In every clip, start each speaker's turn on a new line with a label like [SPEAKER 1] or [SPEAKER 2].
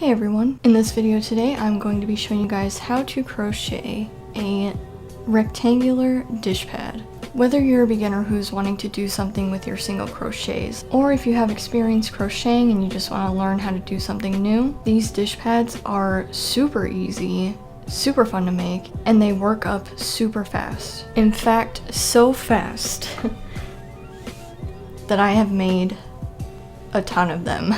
[SPEAKER 1] Hey everyone, in this video today I'm going to be showing you guys how to crochet a rectangular dish pad. Whether you're a beginner who's wanting to do something with your single crochets, or if you have experience crocheting and you just want to learn how to do something new, these dish pads are super easy, super fun to make, and they work up super fast. In fact, so fast that I have made a ton of them.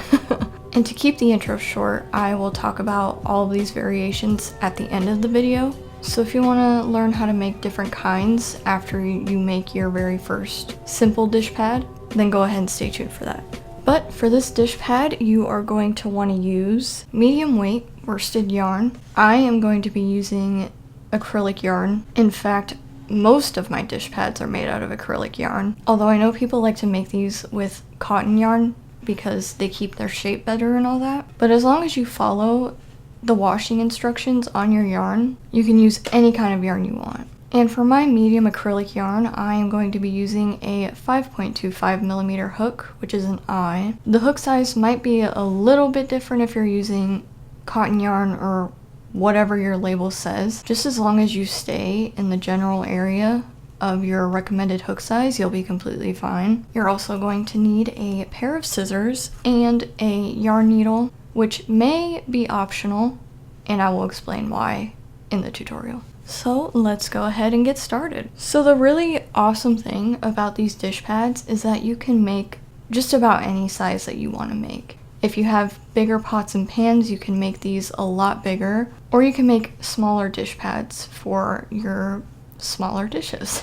[SPEAKER 1] And to keep the intro short, I will talk about all of these variations at the end of the video. So if you want to learn how to make different kinds after you make your very first simple dish pad, then go ahead and stay tuned for that. But for this dish pad, you are going to want to use medium weight worsted yarn. I am going to be using acrylic yarn. In fact, most of my dish pads are made out of acrylic yarn, although I know people like to make these with cotton yarn because they keep their shape better and all that. But as long as you follow the washing instructions on your yarn, you can use any kind of yarn you want. And for my medium acrylic yarn, I am going to be using a 5.25mm hook, which is an eye. The hook size might be a little bit different if you're using cotton yarn or whatever your label says. Just as long as you stay in the general area of your recommended hook size, you'll be completely fine. You're also going to need a pair of scissors and a yarn needle, which may be optional, and I will explain why in the tutorial. So let's go ahead and get started. So the really awesome thing about these dish pads is that you can make just about any size that you want to make. If you have bigger pots and pans, you can make these a lot bigger, or you can make smaller dish pads for your smaller dishes.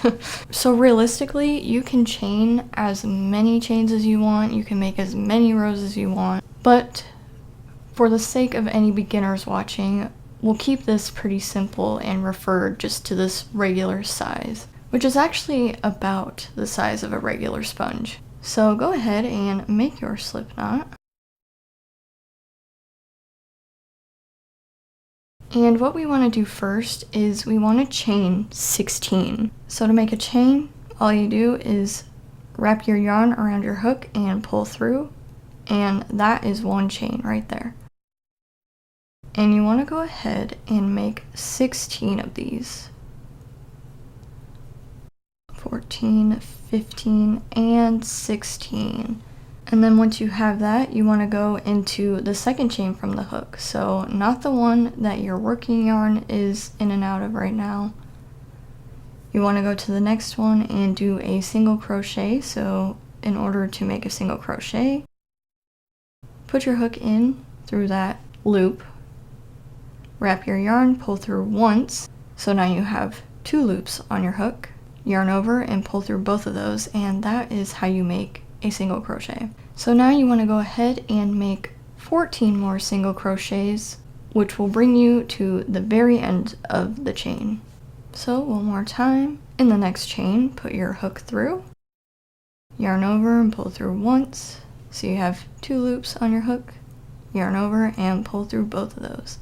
[SPEAKER 1] So realistically, you can chain as many chains as you want, you can make as many rows as you want, but for the sake of any beginners watching, we'll keep this pretty simple and refer just to this regular size, which is actually about the size of a regular sponge. So go ahead and make your slip knot. And what we want to do first is we want to chain 16. So to make a chain, all you do is wrap your yarn around your hook and pull through, and that is one chain right there. And you want to go ahead and make 16 of these. 14, 15, and 16. And then once you have that, you want to go into the second chain from the hook. So not the one that your working yarn is in and out of right now. You want to go to the next one and do a single crochet. So in order to make a single crochet, put your hook in through that loop, wrap your yarn, pull through once. So now you have 2 loops on your hook, yarn over and pull through both of those, and that is how you make a single crochet. So now you want to go ahead and make 14 more single crochets, which will bring you to the very end of the chain. So one more time, in the next chain, put your hook through, yarn over and pull through once. So you have 2 loops on your hook, yarn over and pull through both of those.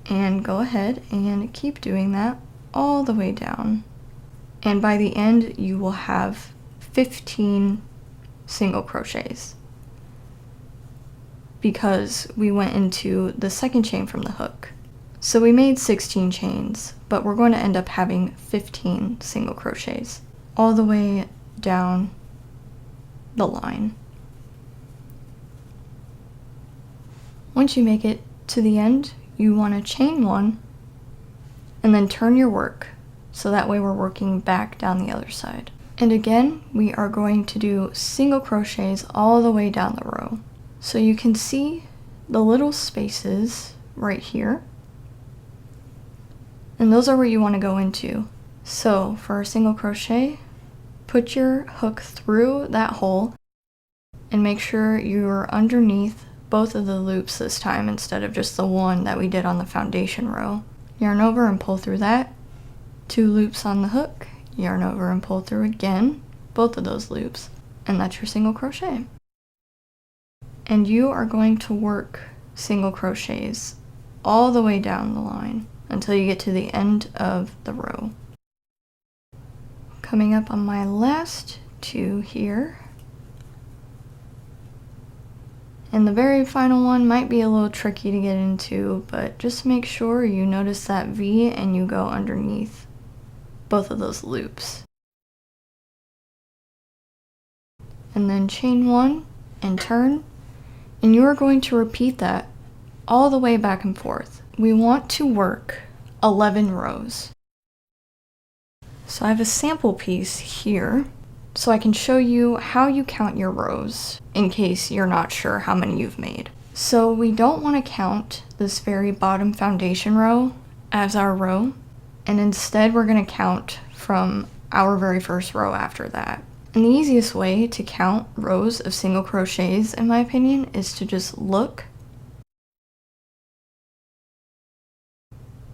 [SPEAKER 1] And go ahead and keep doing that all the way down. And by the end, you will have 15 single crochets because we went into the second chain from the hook. So we made 16 chains, but we're going to end up having 15 single crochets all the way down the line. Once you make it to the end, you want to chain 1 and then turn your work so that way we're working back down the other side. And again, we are going to do single crochets all the way down the row. So you can see the little spaces right here. And those are where you want to go into. So for a single crochet, put your hook through that hole and make sure you're underneath both of the loops this time instead of just the one that we did on the foundation row. Yarn over and pull through that. 2 loops on the hook. Yarn over and pull through again, both of those loops, and that's your single crochet. And you are going to work single crochets all the way down the line until you get to the end of the row. Coming up on my last 2 here, And the very final one might be a little tricky to get into, but just make sure you notice that V and you go underneath both of those loops. And then chain 1 and turn, and you are going to repeat that all the way back and forth. We want to work 11 rows. So I have a sample piece here so I can show you how you count your rows in case you're not sure how many you've made. So we don't want to count this very bottom foundation row as our row, and instead we're going to count from our very first row after that. And the easiest way to count rows of single crochets, in my opinion, is to just look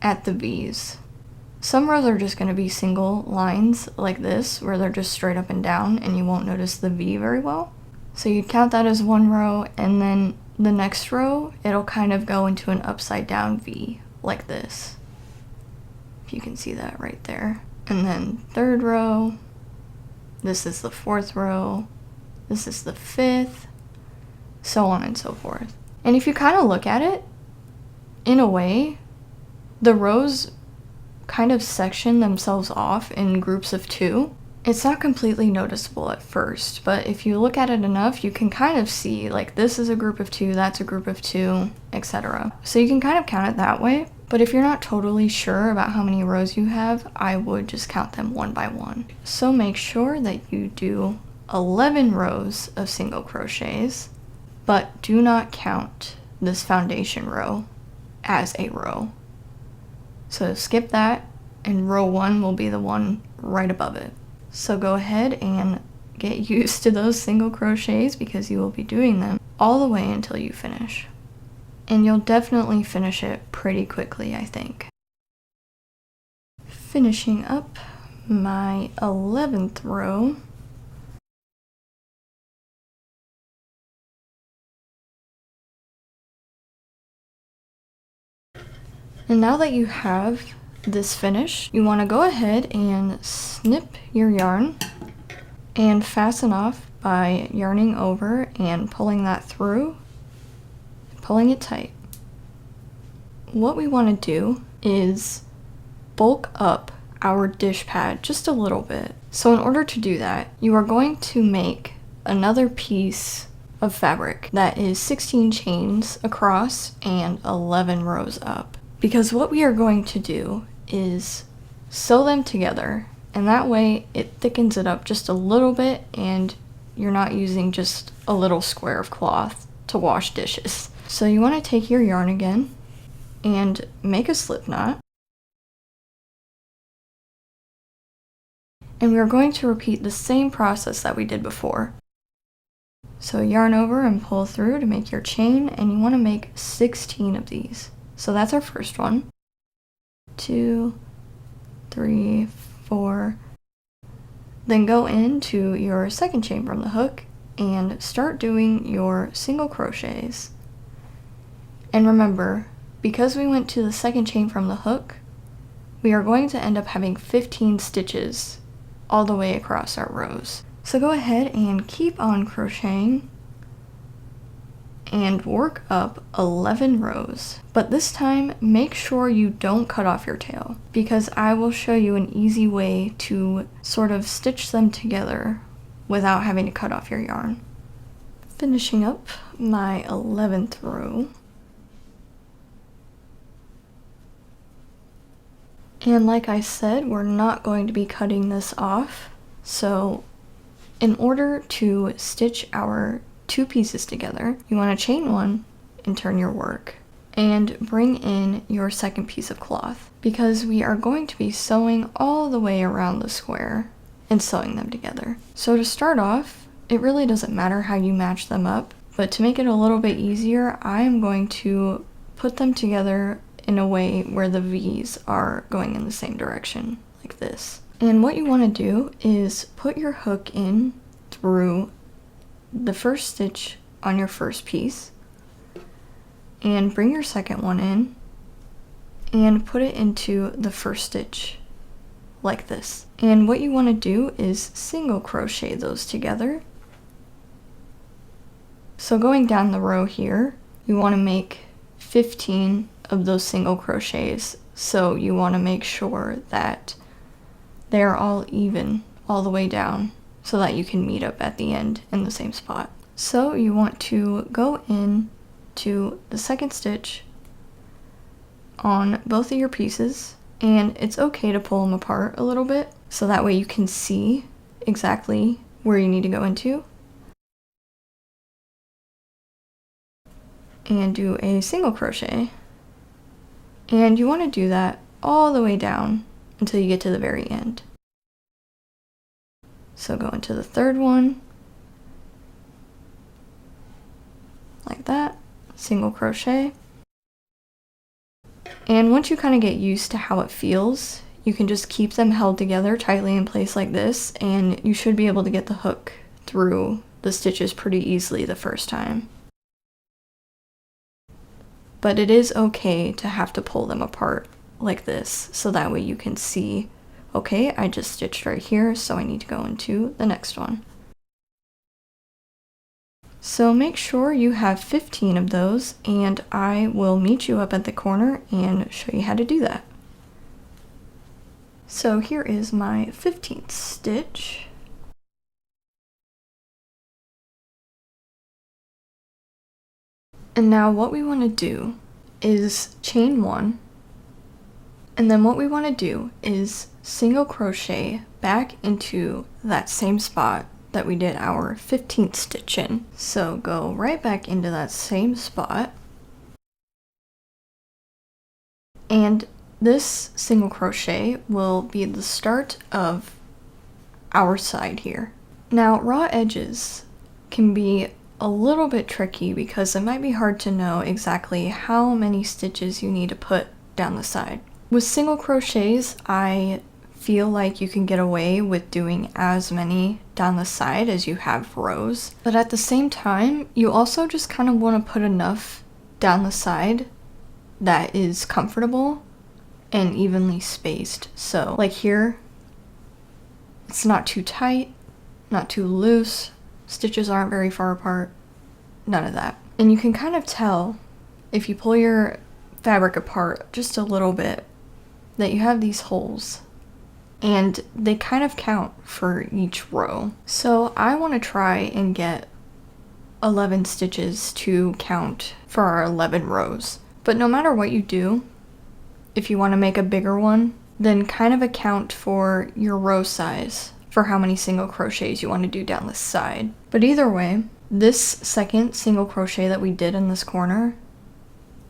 [SPEAKER 1] at the V's. Some rows are just going to be single lines like this, where they're just straight up and down and you won't notice the V very well. So you'd count that as one row, and then the next row, it'll kind of go into an upside down V like this. If you can see that right there. And then third row, this is the fourth row, this is the fifth, so on and so forth. And if you kind of look at it, in a way, the rows kind of section themselves off in groups of 2. It's not completely noticeable at first, but if you look at it enough, you can kind of see, like, this is a group of 2, that's a group of 2, etc. So you can kind of count it that way, but if you're not totally sure about how many rows you have, I would just count them one by one. So make sure that you do 11 rows of single crochets, but do not count this foundation row as a row. So skip that, and row 1 will be the one right above it. So go ahead and get used to those single crochets because you will be doing them all the way until you finish. And you'll definitely finish it pretty quickly, I think. Finishing up my 11th row. And now that you have this finished, you want to go ahead and snip your yarn and fasten off by yarning over and pulling that through, pulling it tight. What we want to do is bulk up our dish pad just a little bit. So in order to do that, you are going to make another piece of fabric that is 16 chains across and 11 rows up. Because what we are going to do is sew them together, and that way it thickens it up just a little bit and you're not using just a little square of cloth to wash dishes. So you want to take your yarn again and make a slip knot. And we are going to repeat the same process that we did before. So yarn over and pull through to make your chain, and you want to make 16 of these. So that's our first one. 2, 3, 4. Then go into your second chain from the hook and start doing your single crochets. And remember, because we went to the second chain from the hook, we are going to end up having 15 stitches all the way across our rows. So go ahead and keep on crocheting and work up 11 rows. But this time, make sure you don't cut off your tail, because I will show you an easy way to sort of stitch them together without having to cut off your yarn. Finishing up my 11th row. And like I said, we're not going to be cutting this off. So in order to stitch our 2 pieces together, you want to chain 1 and turn your work and bring in your second piece of cloth, because we are going to be sewing all the way around the square and sewing them together. So to start off, it really doesn't matter how you match them up, but to make it a little bit easier, I am going to put them together in a way where the V's are going in the same direction, like this. And what you want to do is put your hook in through the first stitch on your first piece and bring your second one in and put it into the first stitch like this. And what you want to do is single crochet those together So going down the row here, you want to make 15 of those single crochets. So you want to make sure that they're all even all the way down so that you can meet up at the end in the same spot. So you want to go in to the second stitch on both of your pieces, and it's okay to pull them apart a little bit so that way you can see exactly where you need to go into. And do a single crochet. And you want to do that all the way down until you get to the very end. So go into the third one, like that, single crochet. And once you kind of get used to how it feels, you can just keep them held together tightly in place like this, and you should be able to get the hook through the stitches pretty easily the first time. But it is okay to have to pull them apart like this, so that way you can see, okay, I just stitched right here, so I need to go into the next one. So make sure you have 15 of those, and I will meet you up at the corner and show you how to do that. So here is my 15th stitch. And now what we want to do is chain 1, and then what we want to do is single crochet back into that same spot that we did our 15th stitch in. So go right back into that same spot, and this single crochet will be the start of our side here. Now raw edges can be a little bit tricky because it might be hard to know exactly how many stitches you need to put down the side. With single crochets, I feel like you can get away with doing as many down the side as you have rows, but at the same time, you also just kind of want to put enough down the side that is comfortable and evenly spaced. So like here, it's not too tight, not too loose, stitches aren't very far apart, none of that. And you can kind of tell if you pull your fabric apart just a little bit that you have these holes, and they kind of count for each row. So I want to try and get 11 stitches to count for our 11 rows. But no matter what you do, if you want to make a bigger one, then kind of account for your row size for how many single crochets you want to do down the side. But either way, this second single crochet that we did in this corner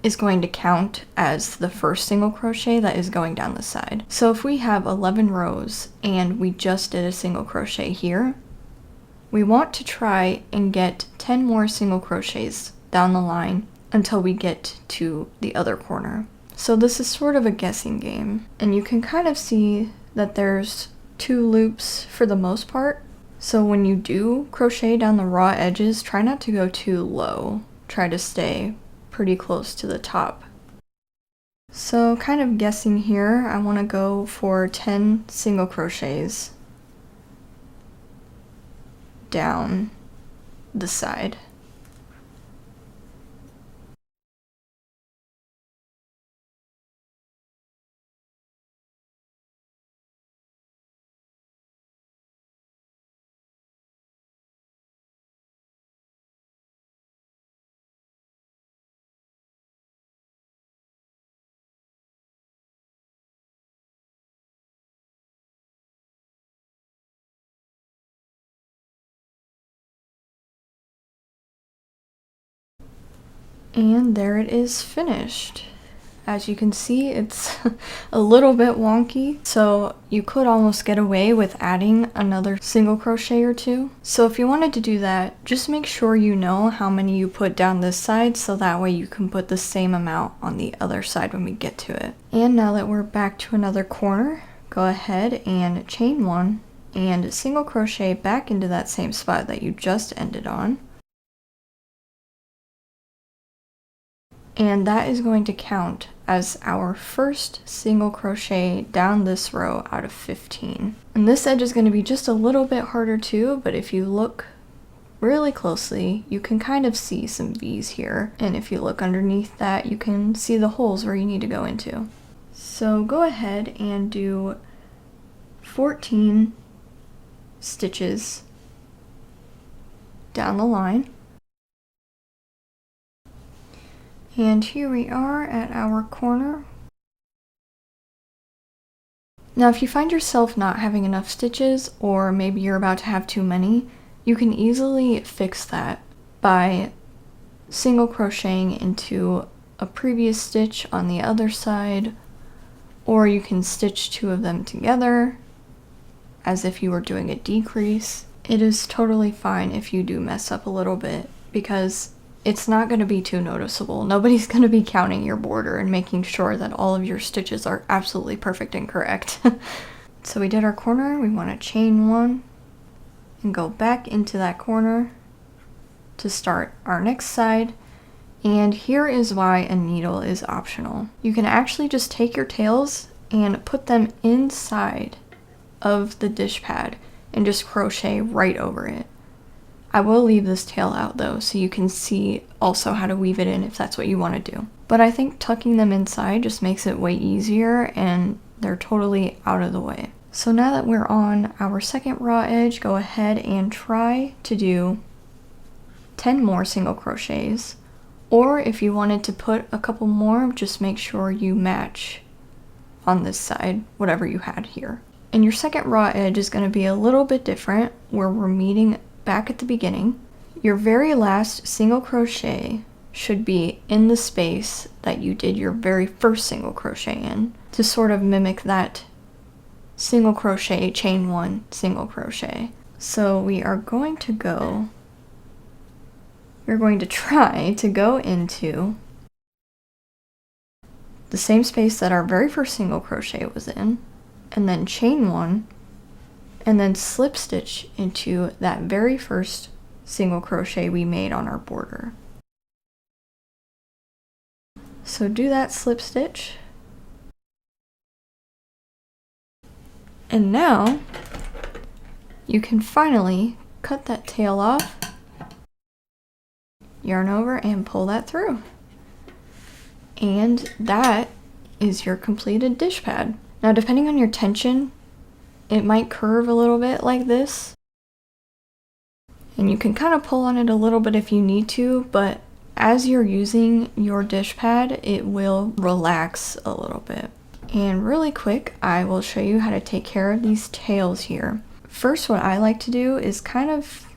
[SPEAKER 1] is going to count as the first single crochet that is going down the side. So if we have 11 rows and we just did a single crochet here, we want to try and get 10 more single crochets down the line until we get to the other corner. So this is sort of a guessing game, and you can kind of see that there's 2 loops for the most part. So when you do crochet down the raw edges, try not to go too low. Try to stay pretty close to the top. So kind of guessing here, I want to go for 10 single crochets down the side. And there it is finished. As you can see, it's a little bit wonky, so you could almost get away with adding another single crochet or 2. So if you wanted to do that, just make sure you know how many you put down this side, so that way you can put the same amount on the other side when we get to it. And now that we're back to another corner, go ahead and chain 1 and single crochet back into that same spot that you just ended on. And that is going to count as our first single crochet down this row out of 15. And this edge is going to be just a little bit harder too, but if you look really closely, you can kind of see some V's here. And if you look underneath that, you can see the holes where you need to go into. So go ahead and do 14 stitches down the line. And here we are at our corner. Now if you find yourself not having enough stitches, or maybe you're about to have too many, you can easily fix that by single crocheting into a previous stitch on the other side, or you can stitch two of them together as if you were doing a decrease. It is totally fine if you do mess up a little bit, because it's not going to be too noticeable. Nobody's going to be counting your border and making sure that all of your stitches are absolutely perfect and correct. So we did our corner. We want to chain one and go back into that corner to start our next side. And here is why a needle is optional. You can actually just take your tails and put them inside of the dish pad and just crochet right over it. I will leave this tail out though, so you can see also how to weave it in if that's what you want to do. But I think tucking them inside just makes it way easier, and they're totally out of the way. So now that we're on our second raw edge, go ahead and try to do 10 more single crochets. Or if you wanted to put a couple more, just make sure you match on this side, whatever you had here. And your second raw edge is going to be a little bit different, where we're meeting back at the beginning. Your very last single crochet should be in the space that you did your very first single crochet in, to sort of mimic that single crochet, chain one, single crochet. So we're going to try to go into the same space that our very first single crochet was in, and then chain one, and then slip stitch into that very first single crochet we made on our border. So do that slip stitch. And now you can finally cut that tail off, yarn over, and pull that through. And that is your completed dish pad. Now depending on your tension, it might curve a little bit like this, and you can kind of pull on it a little bit if you need to, but as you're using your dish pad, it will relax a little bit. And really quick, I will show you how to take care of these tails here. First, what I like to do is kind of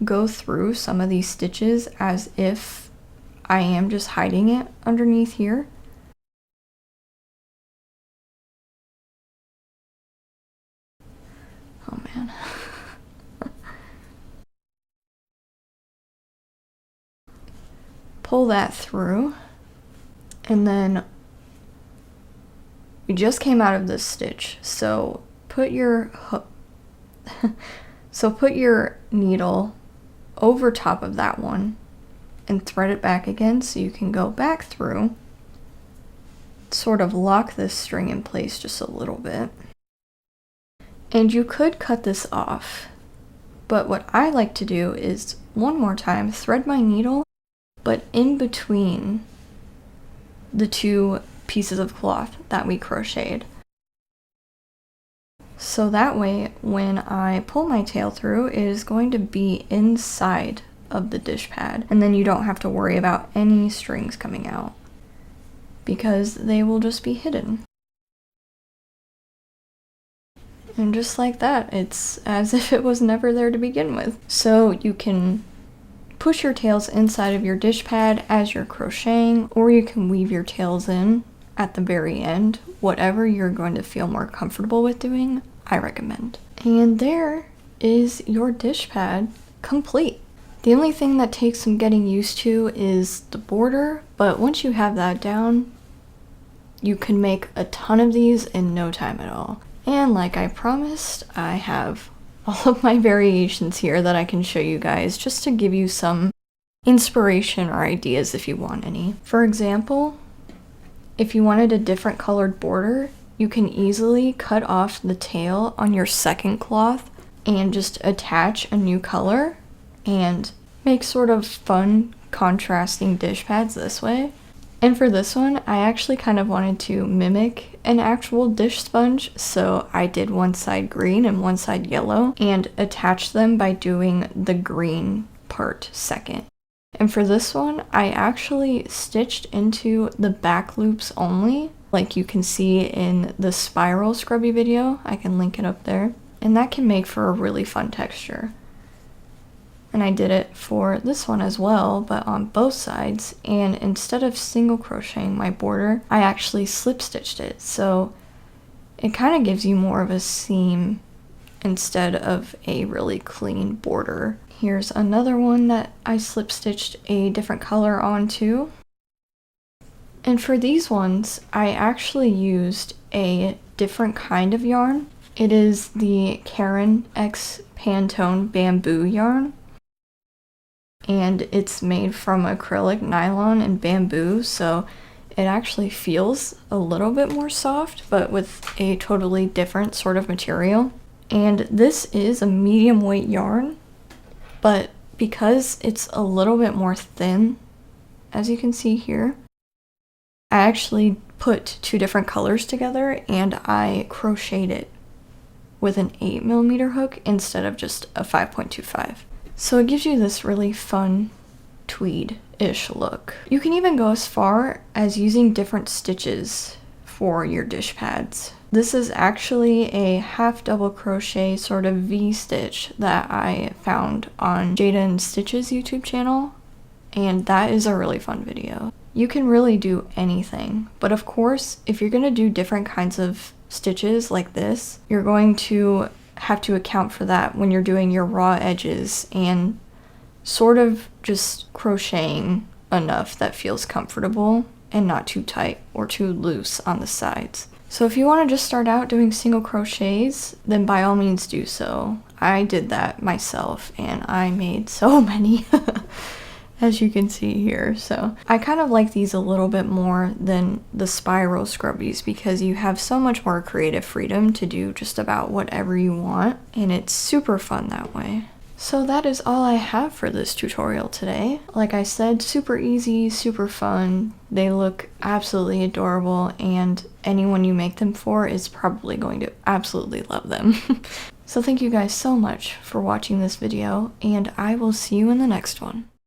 [SPEAKER 1] go through some of these stitches as if I am just hiding it underneath here. Oh man. Pull that through, and then we just came out of this stitch, so put your put your needle over top of that one and thread it back again so you can go back through, sort of lock this string in place just a little bit. And you could cut this off, but what I like to do is one more time thread my needle, but in between the two pieces of cloth that we crocheted. So that way, when I pull my tail through, it is going to be inside of the dish pad, and then you don't have to worry about any strings coming out, because they will just be hidden. And just like that, it's as if it was never there to begin with. So you can push your tails inside of your dish pad as you're crocheting, or you can weave your tails in at the very end. Whatever you're going to feel more comfortable with doing, I recommend. And there is your dish pad complete. The only thing that takes some getting used to is the border, but once you have that down, you can make a ton of these in no time at all. And like I promised, I have all of my variations here that I can show you guys just to give you some inspiration or ideas if you want any. For example, if you wanted a different colored border, you can easily cut off the tail on your second cloth and just attach a new color and make sort of fun contrasting dish pads this way. And for this one, I actually kind of wanted to mimic an actual dish sponge, so I did one side green and one side yellow and attached them by doing the green part second. And for this one, I actually stitched into the back loops only, like you can see in the spiral scrubby video. I can link it up there, and that can make for a really fun texture. And I did it for this one as well, but on both sides, and instead of single crocheting my border, I actually slip stitched it, so it kind of gives you more of a seam instead of a really clean border. Here's another one that I slip stitched a different color onto. And for these ones, I actually used a different kind of yarn. It is the Karen X Pantone bamboo yarn. And it's made from acrylic, nylon, and bamboo, so it actually feels a little bit more soft, but with a totally different sort of material. And this is a medium weight yarn, but because it's a little bit more thin, as you can see here, I actually put two different colors together and I crocheted it with an 8mm hook instead of just a 5.25. So it gives you this really fun tweed-ish look. You can even go as far as using different stitches for your dish pads. This is actually a half double crochet sort of V-stitch that I found on Jada and Stitch's YouTube channel, and that is a really fun video. You can really do anything, but of course, if you're gonna do different kinds of stitches like this, you're going to have to account for that when you're doing your raw edges and sort of just crocheting enough that feels comfortable and not too tight or too loose on the sides. So if you want to just start out doing single crochets, then by all means do so. I did that myself and I made so many as you can see here. So I kind of like these a little bit more than the spiral scrubbies because you have so much more creative freedom to do just about whatever you want, and it's super fun that way. So that is all I have for this tutorial today. Like I said, super easy, super fun. They look absolutely adorable, and anyone you make them for is probably going to absolutely love them. So thank you guys so much for watching this video, and I will see you in the next one.